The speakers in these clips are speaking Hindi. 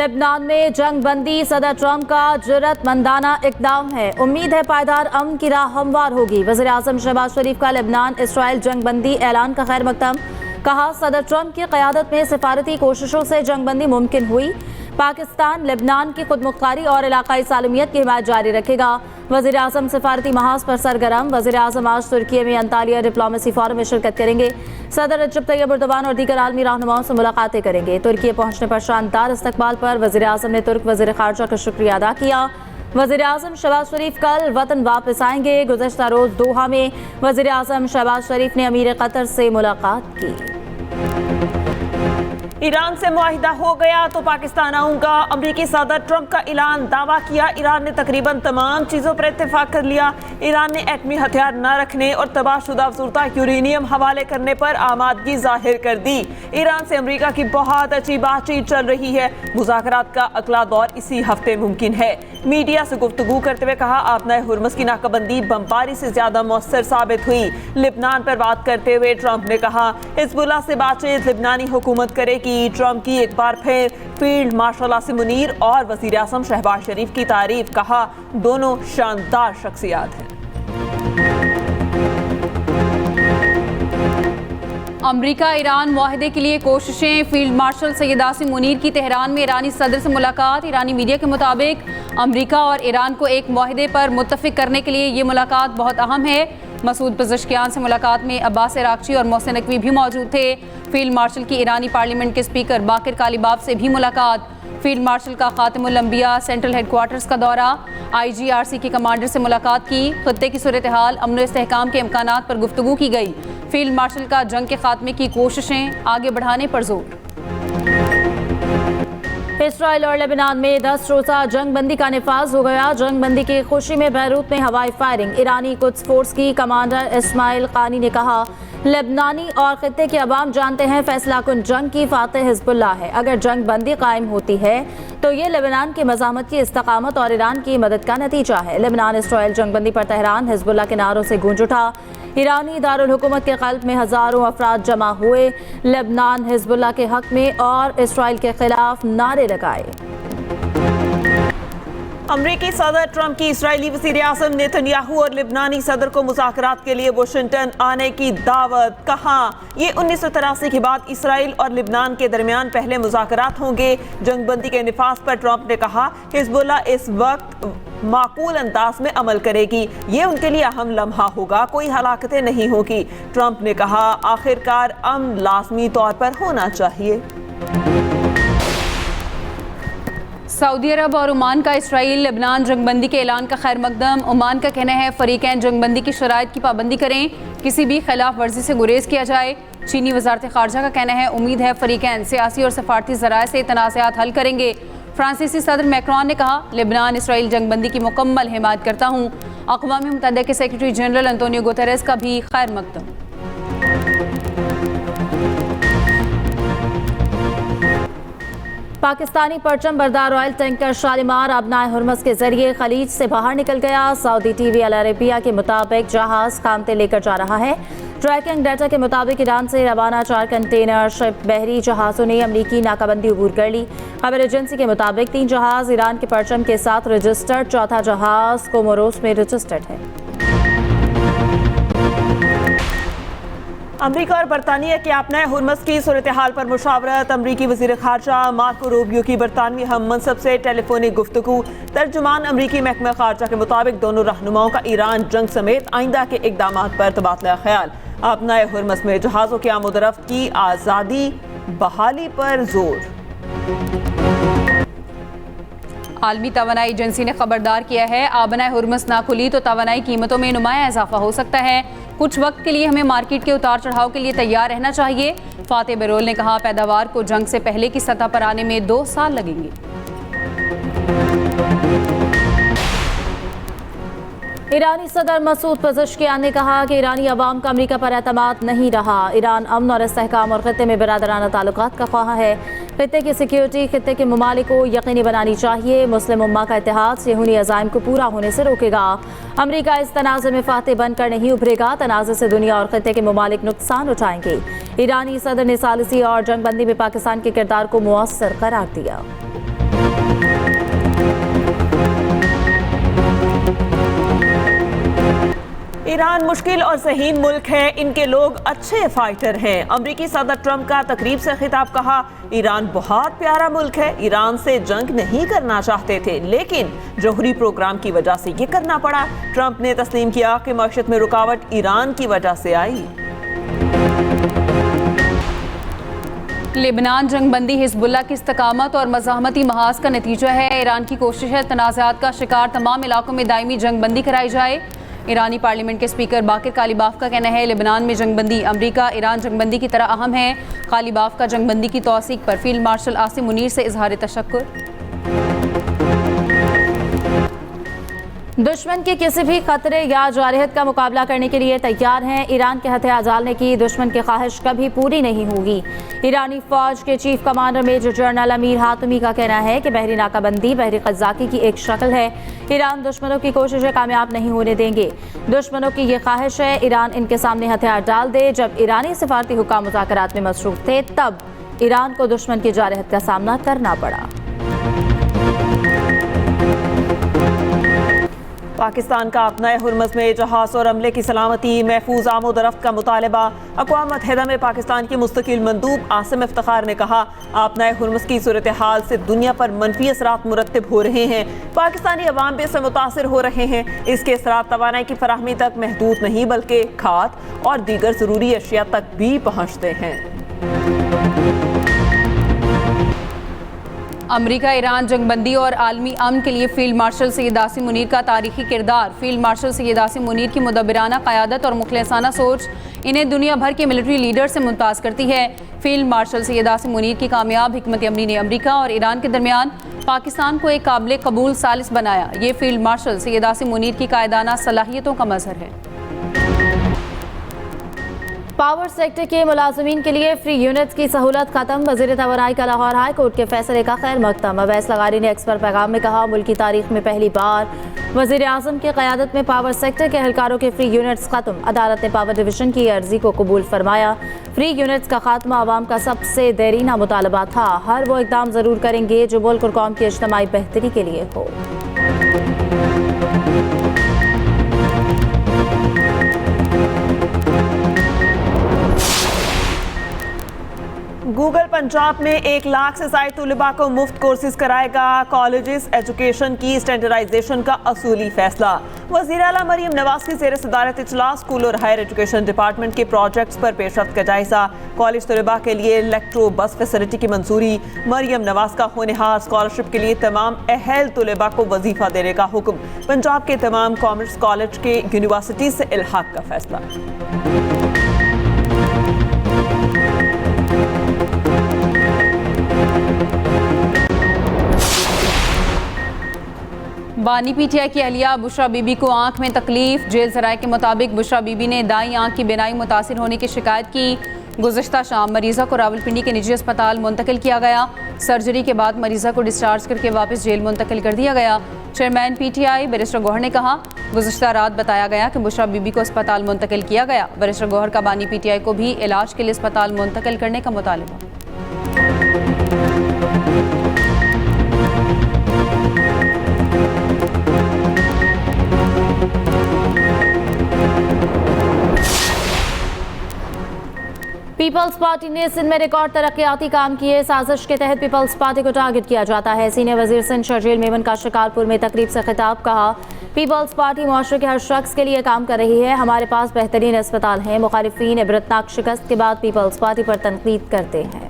लेबनान में जंग बंदी सदर ट्रंप का जुर्रतमंदाना इक़दाम है। उम्मीद है पायदार अमन की राह हमवार होगी। वज़ीर आज़म शहबाज शरीफ का लेबनान इसराइल जंग बंदी ऐलान का खैर मकदम। कहा, सदर ट्रंप की क़यादत में सिफारती कोशिशों से जंग बंदी मुमकिन हुई। पाकिस्तान लेबनान की खुदमुख्तारी और इलाकाई सालमियत की हिमायत जारी रखेगा। वज़ीर आज़म सिफारती महाज पर सरगर्म। वज़ीर आज़म आज तुर्की में अंतालिया डिप्लोमेसी फोरम में शिरकत करेंगे। सदर रजब तैयब एर्दोगान और दीगर आलमी रहनुमाओं से मुलाकातें करेंगे। तुर्की पहुंचने पर शानदार इस्तकबाल पर वज़ीर आज़म ने तुर्क वज़ीर ख़ारजा का शुक्रिया अदा किया। वज़ीर आज़म शहबाज शरीफ कल वतन वापस आएंगे। गुज़श्ता रोज़ दोहा में वज़ीर आज़म शहबाज शरीफ ने अमीर कतर से मुलाकात की। ईरान से मुआहिदा हो गया तो पाकिस्तान आऊंगा। अमरीकी सदर ट्रंप का ऐलान। दावा किया ईरान ने तकरीबन तमाम चीज़ों पर इत्तेफाक कर लिया। ईरान ने एटमी हथियार न रखने और तबाहशुदा अफजुर्दा यूरेनियम हवाले करने पर आमादगी जाहिर कर दी। ईरान से अमरीका की बहुत अच्छी बातचीत चल रही है। मुज़ाकरात का अगला दौर इसी हफ्ते मुमकिन है। मीडिया से गुफ्तगू करते हुए कहा, आपना हुर्मस की नाकाबंदी बमबारी से ज्यादा मौसर साबित हुई। लेबनान पर बात करते हुए ट्रंप ने कहा, हिज़्बुल्लाह से बातचीत लेबनानी हुकूमत करेगी। ट्रंप की एक बार फिर फील्ड मार्शल आसिम मुनीर और वज़ीर आज़म शहबाज शरीफ की तारीफ। कहा, दोनों शानदार शख्सियात हैं। अमरीका ईरान मुआहदे के लिए कोशिशें। फील्ड मार्शल सैयद आसिम मुनीर की तेहरान में ईरानी सदर से मुलाकात। ईरानी मीडिया के मुताबिक अमरीका और ईरान को एक मुआहदे पर मुत्तफिक करने के लिए ये मुलाकात बहुत अहम है। मसूद पज़ेश्कियान से मुलाकात में अब्बास इराक़ची और मोहसिन नकवी भी मौजूद थे। फील्ड मार्शल की ईरानी पार्लियामेंट के स्पीकर बाकिर कालीबाफ से भी मुलाकात। फील्ड मार्शल का खातिमुल अंबिया सेंट्रल हेडक्वार्टर्स का दौरा। IGRC के कमांडर से मुलाकात की। खत्ते की सूरत हाल, अमन व इस्तेहकाम के इम्कानात पर गुफ्तगू की गई। फील्ड मार्शल का जंग के खात्मे की कोशिशें आगे बढ़ाने पर जोर। इसराइल और लेबनान में 10 रोज़ा जंग बंदी का निफाज हो गया। जंग बंदी की खुशी में बैरूत में हवाई फायरिंग। ईरानी कुद्स फोर्स की कमांडर इस्माइल कानी ने कहा, लेबनानी और खित्ते के अवाम जानते हैं फैसला कुन जंग की फातेह हिज़्बुल्लाह है। अगर जंग बंदी कायम होती है तो ये लेबनान की मज़ामत की इस्तकामत और ईरान की मदद का नतीजा है। लेबनान इसराइल जंग बंदी पर तेहरान हिज़्बुल्लाह के नारों से गूंज उठा। ईरानी दारुल हुकूमत के क़ल्ब में हज़ारों अफराद जमा हुए। लेबनान हिज़्बुल्लाह के हक़ में और इसराइल के खिलाफ नारे लगाए। अमरीकी सदर ट्रंप की इसराइली वज़ीर आज़म नेतन्याहू और लेबनानी सदर को मुज़ाकरात के लिए वाशिंगटन आने की दावत। कहा, ये 1983 के बाद इसराइल और लेबनान के दरमियान पहले मुज़ाकरात होंगे। जंग बंदी के निफाज पर ट्रंप ने कहा, हिज़्बुल्लाह इस वक्त माकूल अंदाज में अमल करेगी। ये उनके लिए अहम लम्हा होगा, कोई हलाकतें नहीं होगी। ट्रंप ने कहा, आखिरकार अमन लाजमी तौर पर होना चाहिए। सऊदी अरब और ओमान का इसराइल लेबनान जंगबंदी के ऐलान का खैर मकदम। ओमान का कहना है फरीकैन जंगबंदी की शराइत की पाबंदी करें, किसी भी खिलाफ वर्जी से गुरेज किया जाए। चीनी वजारत खारजा का कहना है उम्मीद है फरीकैन सियासी और सफारती ज़राए से तनाज़ात हल करेंगे। फ्रांसीसी सदर मैक्रोन ने कहा, लेबनान इसराइल जंगबंदी की मुकम्मल हिमायत करता हूँ। अक़वाम मुत्तहिदा के सेक्रेटरी जनरल अंतोनियो गुतेरेस का भी खैर मकदम। पाकिस्तानी परचम बरदार ऑयल टैंकर शालीमार अबनाए हुर्मस के जरिए खलीज से बाहर निकल गया। सऊदी TV अल अरेबिया के मुताबिक जहाज कामते लेकर जा रहा है। ट्रैकिंग डाटा के मुताबिक ईरान से रवाना 4 कंटेनर शिप बहरी जहाज़ों ने अमरीकी नाकाबंदी अबूर कर ली। खबर एजेंसी के मुताबिक 3 जहाज़ ईरान के परचम के साथ रजिस्टर्ड, चौथा जहाज़ कोमोरोस में रजिस्टर्ड है। अमरीका और बरतानिया के अपने हुर्मस की सूरत हाल पर मुशावरत। अमरीकी वज़ीर ख़ारजा मार्को रूबियो की बरतानवी हम मनसब से टेलीफोनिक गुफ्तगू। तर्जुमान अमरीकी महकमा ख़ारजा के मुताबिक दोनों रहनुमाओं का ईरान जंग समेत आइंदा के इक़दाम पर तबादला ख्याल। अपने हुर्मस में जहाज़ों की आमद-ओ-रफ्त की आज़ादी बहाली पर जोर। आलमी तवानाई एजेंसी ने खबरदार किया है, आबनाए हुर्मस ना खुली तो तवानाई कीमतों में नुमाया इजाफा हो सकता है। कुछ वक्त के लिए हमें मार्केट के उतार चढ़ाव के लिए तैयार रहना चाहिए। फाते बेरोल ने कहा, पैदावार को जंग से पहले की सतह पर आने में 2 साल लगेंगे। ईरानी सदर मसूद पज़ेश्कियान ने कहा कि ईरानी अवाम का अमरीका पर एतमाद नहीं रहा। ईरान अमन और इस्तेहकाम और खित्ते में बिरादराना ताल्लुकात का ख्वाह है। खित्ते की सिक्योरिटी खित्ते के ममालिक को यकीनी बनानी चाहिए। मुस्लिम उम्मा का इत्तेहाद सेहूनी अज़ाइम को पूरा होने से रोकेगा। अमरीका इस तनाज़े में फाते बनकर नहीं उभरेगा। तनाज़े से दुनिया और खित्ते के ममालिक नुकसान उठाएंगे। ईरानी सदर ने सालिसी और जंगबंदी में पाकिस्तान के किरदार को मुअस्सर करार दिया। ईरान मुश्किल और ज़हीन मुल्क है, इनके लोग अच्छे फाइटर हैं। अमरीकी सदर ट्रंप का तकरीब से खिताब, कहा ईरान बहुत प्यारा मुल्क है, ईरान से जंग नहीं करना चाहते थे लेकिन जौहरी प्रोग्राम की वजह से ये करना पड़ा। ट्रंप ने तस्लीम किया कि मईशत में रुकावट ईरान की वजह से आई। लेबनान जंगबंदी हिजबुल्लाह की इस्तकामत और मज़ाहमती महाज का नतीजा है। ईरान की कोशिश है तनाज़ात का शिकार तमाम इलाकों में दायमी जंगबंदी कराई जाए। ईरानी पार्लियामेंट के स्पीकर बाकिर कालीबाफ का कहना है लेबनान में जंगबंदी अमरीका ईरान जंगबंदी की तरह अहम है। कालीबाफ का जंगबंदी की तौसीक पर फील्ड मार्शल आसिम मुनीर से इजहार तशक्कुर। दुश्मन के किसी भी खतरे या जारहत का मुकाबला करने के लिए तैयार हैं। ईरान के हथियार डालने की दुश्मन की ख्वाहिश कभी पूरी नहीं होगी। ईरानी फौज के chief commander major general Amir Hatami का कहना है कि बहरी नाकाबंदी बहरी क़ज़्ज़ाक़ी की एक शक्ल है। ईरान दुश्मनों की कोशिशें कामयाब नहीं होने देंगे। दुश्मनों की ये ख्वाहिश है ईरान इनके सामने हथियार डाल दे। जब ईरानी सफारती हुक्काम मुज़ाकरात में मसरूफ़ थे तब ईरान को दुश्मन की जारहत का सामना करना पड़ा। पाकिस्तान का अपना हुरमज़ में जहाज़ और अमले की सलामती महफूज आमोदरफ्त का मुतालबा। अक़वाम मुत्तहिदा में पाकिस्तान के मुस्तकिल मंदूब आसिम इफ्तिखार ने कहा अपना हुरमज़ की सूरत हाल से दुनिया पर मनफी असरात मुरतब हो रहे हैं। पाकिस्तानी अवाम भी इससे मुतासिर हो रहे हैं। इसके असरात तवानाई की फराहमी तक महदूद नहीं बल्कि खाद और दीगर ज़रूरी अशिया तक भी पहुँचते हैं। अमरीका ईरान जंगबंदी और आलमी अमन के लिए फील्ड मार्शल सैयद आसिम मुनीर का तारीखी किरदार। फील्ड मार्शल सैयद आसिम मुनीर की मुदब्बिराना क़यादत और मुखलिसाना सोच इन्हें दुनिया भर के मिलिट्री लीडर से मुमताज़ करती है। फील्ड मार्शल सैयद आसिम मुनीर की कामयाब हिकमत अमली ने अमरीका और ईरान के दरमियान पाकिस्तान को एक काबिल कबूल सालिस बनाया। ये फील्ड मार्शल सैयद आसिम मुनीर की कायदाना सलाहियतों का मज़हर है। पावर सेक्टर के मुलाजमीन के लिए फ्री यूनिट्स की सहूलत खत्म। वज़ीर तवानाई का लाहौर हाई कोर्ट के फैसले का खैर मकदम। अवैस लगारी ने एक्सपर्ट पैगाम में कहा मुल्क की तारीख में पहली बार वज़ीर आज़म की क़यादत में पावर सेक्टर के एहलकारों के फ्री यूनिट्स खत्म। अदालत ने पावर डिवीजन की अर्जी को कबूल फरमाया। फ्री यूनिट्स का खात्मा आवाम का सबसे देरीना मुतालबा था। हर वो इकदाम ज़रूर करेंगे जो मुल्क और कौम की इज्तिमाई बेहतरी के लिए हो। गूगल पंजाब में 1 लाख से ज़ायद तलबा को मुफ्त कोर्सेज कराएगा। कॉलेजेस एजुकेशन की स्टैंडर्डाइजेशन का असूली फैसला। वज़ीर आला मरियम नवाज की ज़ेर सदारत इजलास स्कूल और हायर एजुकेशन डिपार्टमेंट के प्रोजेक्ट्स पर पेशरफ्त का जायजा। कॉलेज तलबा के लिए इलेक्ट्रो बस फैसिलिटी की मंजूरी। मरियम नवाज का होनहार स्कॉलरशिप के लिए तमाम अहल तलबा को वजीफा देने का हुक्म। पंजाब के तमाम कॉमर्स कॉलेज के यूनिवर्सिटी से इल्हाक का फैसला। बानी पीटीआई की अहलिया बुशरा बीबी को आंख में तकलीफ। जेल जराये के मुताबिक बुशरा बीबी ने दाई आंख की बिनाई मुतासिर होने की शिकायत की। गुज़िश्ता शाम मरीज़ा को रावलपिंडी के निजी अस्पताल मुंतकिल किया गया। सर्जरी के बाद मरीज़ा को डिस्चार्ज करके वापस जेल मुंतकिल कर दिया गया। चेयरमैन पीटीआई बैरिस्टर गौहर ने कहा गुज़िश्ता रात बताया गया कि बुशरा बीबी को अस्पताल मुंतकिल किया गया। बैरिस्टर गौहर का बानी पीटीआई को भी इलाज के लिए अस्पताल मुंतकिल करने का मुतालबा। पीपल्स पार्टी ने सिंध में रिकॉर्ड तरक्याती काम किए। साजिश के तहत पीपल्स पार्टी को टारगेट किया जाता है। सीनियर वजीर सिंध शर्जील मेमन का शिकारपुर में तकरीब से खिताब, कहा पीपल्स पार्टी मुआशरे के हर शख्स के लिए काम कर रही है। हमारे पास बेहतरीन अस्पताल हैं। मुखालिफिन इबरतनाक शिकस्त के बाद पीपल्स पार्टी पर तनकीद करते हैं।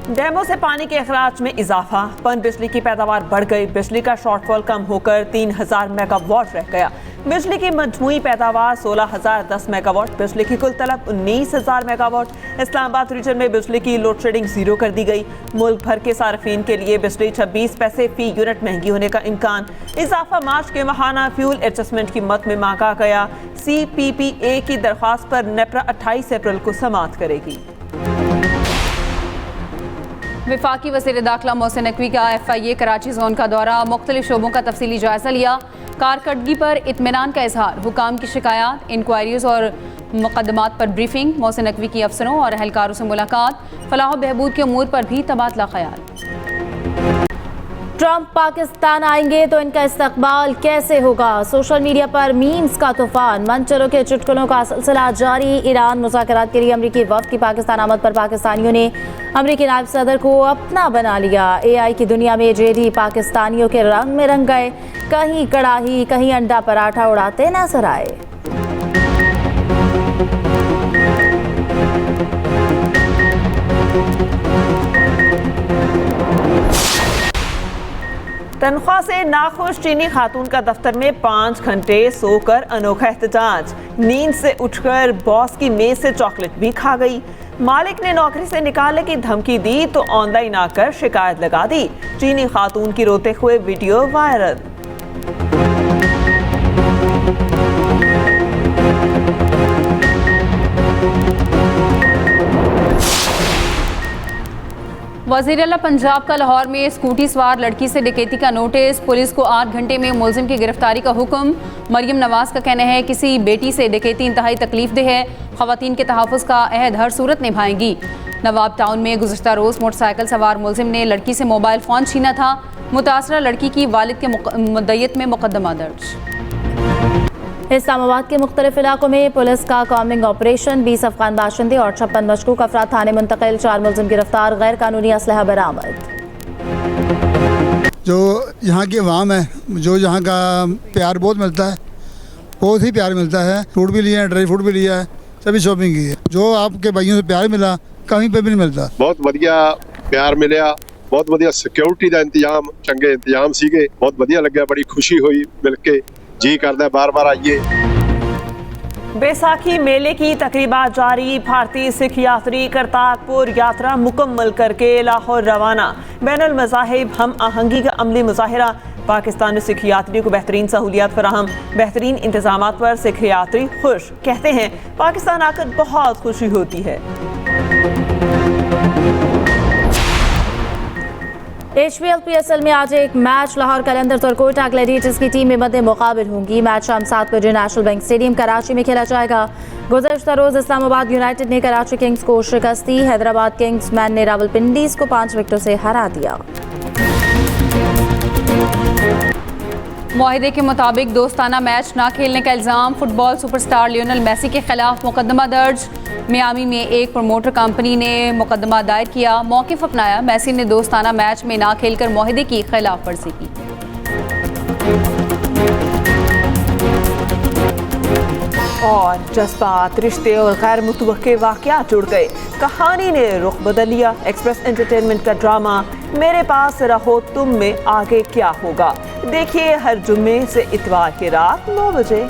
डैमों से पानी के अखराज में इजाफा। पन बिजली की पैदावार बढ़ गई। बिजली का शॉर्टफॉल कम होकर 3000 मेगावाट रह गया। बिजली की मजमूई पैदावार 16,010 मेगावाट। बिजली की कुल तलब 19,000 मेगावाट। इस्लामाबाद रीजन में बिजली की लोड शेडिंग 0 कर दी गई। मुल्क भर के सार्फिन के लिए बिजली 26 पैसे फी यूनिट महंगी होने का इम्कान। इजाफा मार्च के माहाना फ्यूल एडजस्टमेंट कीमत में मांगा गया। CPPA की दरख्वास्त पर नेपरा 28 अप्रैल को समाअत करेगी। वफाकी वज़ीर दाखिला मोहसिन नकवी का FIA कराची जोन का दौरा। मुख्तलिफ शोबों का तफसीली जायजा लिया। कारकर्दगी पर इत्मीनान का इजहार। हुकाम की शिकायत, इंक्वायरीज और मुकदमात पर ब्रीफिंग, मोहसिन नकवी की अफसरों और अहलकारों से मुलाकात, फलाह व बहबूद के अमूर पर भी तबादला ख्याल। ट्रंप पाकिस्तान आएंगे तो इनका इस्तकबाल कैसे होगा? सोशल मीडिया पर मीम्स का तूफान, मंचरों के चुटकुलों का सिलसिला जारी। ईरान मुज़ाकरात के लिए अमरीकी वफ़द की पाकिस्तान आमद पर पाकिस्तानियों ने अमरीकी नायब सदर को अपना बना लिया। AI की दुनिया में जेडी पाकिस्तानियों के रंग में रंग गए, कहीं कड़ाही कहीं अंडा पराठा उड़ाते नजर आए। तनख्वाह से नाखुश चीनी खातून का दफ्तर में 5 घंटे सोकर अनोखा एहतजाज, नींद से उठकर बॉस की मेज से चॉकलेट भी खा गई। मालिक ने नौकरी से निकालने की धमकी दी तो ऑनलाइन आकर शिकायत लगा दी। चीनी खातून की रोते हुए वीडियो वायरल। वज़ीर आला पंजाब का लाहौर में स्कूटी सवार लड़की से डकैती का नोटिस, पुलिस को 8 घंटे में मुलजिम की गिरफ्तारी का हुक्म। मरियम नवाज का कहना है किसी बेटी से डकैती इंतहाई तकलीफदेह है, ख़वातीन के तहफ़्फ़ुज़ का अहद हर सूरत निभाएंगी। नवाब टाउन में गुज़श्ता रोज़ मोटरसाइकिल सवार मुलजिम ने लड़की से मोबाइल फ़ोन छीना था। मुतासरा लड़की की वालिद के मुद्दयत में मुकदमा दर्ज। इस्लामाबाद के मुख्तलिफ इलाकों में पुलिस का कॉम्बिंग ऑपरेशन, 20 अफगान बाशिंदे और 56 मशकूक अफराद थाने मुंतकिल, 4 मुलजिम गिरफ्तार, गैर कानूनी असलहा बरामद। जो यहाँ की अवाम है, जो यहाँ का प्यार बहुत मिलता है, बहुत ही प्यार मिलता है। फ्रूट भी लिया है, ड्राई फ्रूट भी लिया है, सभी शॉपिंग की है। जो आपके भाइयों से प्यार मिला कहीं पे भी नहीं मिलता। बहुत वधिया प्यार मिलिया, बहुत वधिया सिक्योरिटी का इंतजाम, चंगे इंतजाम सीगे, बहुत वधिया लग्या, बड़ी खुशी हुई मिलके, जी करदा बार बार आइए। बैसाखी मेले की तकरीबात जारी, भारतीय सिख यात्री करतारपुर यात्रा मुकम्मल करके लाहौर रवाना। बैनुल मज़ाहिब हम आहंगी का अमली मुजाहिरा, पाकिस्तान में सिख यात्रियों को बेहतरीन सहूलियात फराहम, बेहतरीन इंतजामात पर सिख यात्री खुश, कहते हैं पाकिस्तान आकर बहुत खुशी होती है। HPL PSL में आज एक मैच, लाहौर कलंदर तुर्कोटा ग्लैडिएटर्स की टीम में मद्दे मुकाबिल होंगी। मैच शाम 7 बजे नेशनल बैंक स्टेडियम कराची में खेला जाएगा। गुज़श्ता रोज़ इस्लामाबाद यूनाइटेड ने कराची किंग्स को शिकस्त दी। हैदराबाद किंग्स मैन ने रावलपिंडीज़ को 5 विकेटों से हरा दिया। मुआहिदे के मुताबिक दोस्ताना मैच न खेलने का इल्ज़ाम, फुटबॉल सुपरस्टार लियोनेल मेसी के खिलाफ मुकदमा दर्ज। मियामी में एक प्रमोटर कंपनी ने मुकदमा दायर किया, मौक़िफ़ अपनाया। मेसी ने दोस्ताना मैच में ना खेलकर मुआहिदे की खिलाफ वर्जी की। और जज्बात, रिश्ते और गैर मुतवक्के वाक़यात जुड़ गए, कहानी ने रुख बदल लिया। एक्सप्रेस एंटरटेनमेंट का ड्रामा मेरे पास रहो तुम में आगे क्या होगा, देखिए हर जुम्मे से इतवार की रात 9 बजे।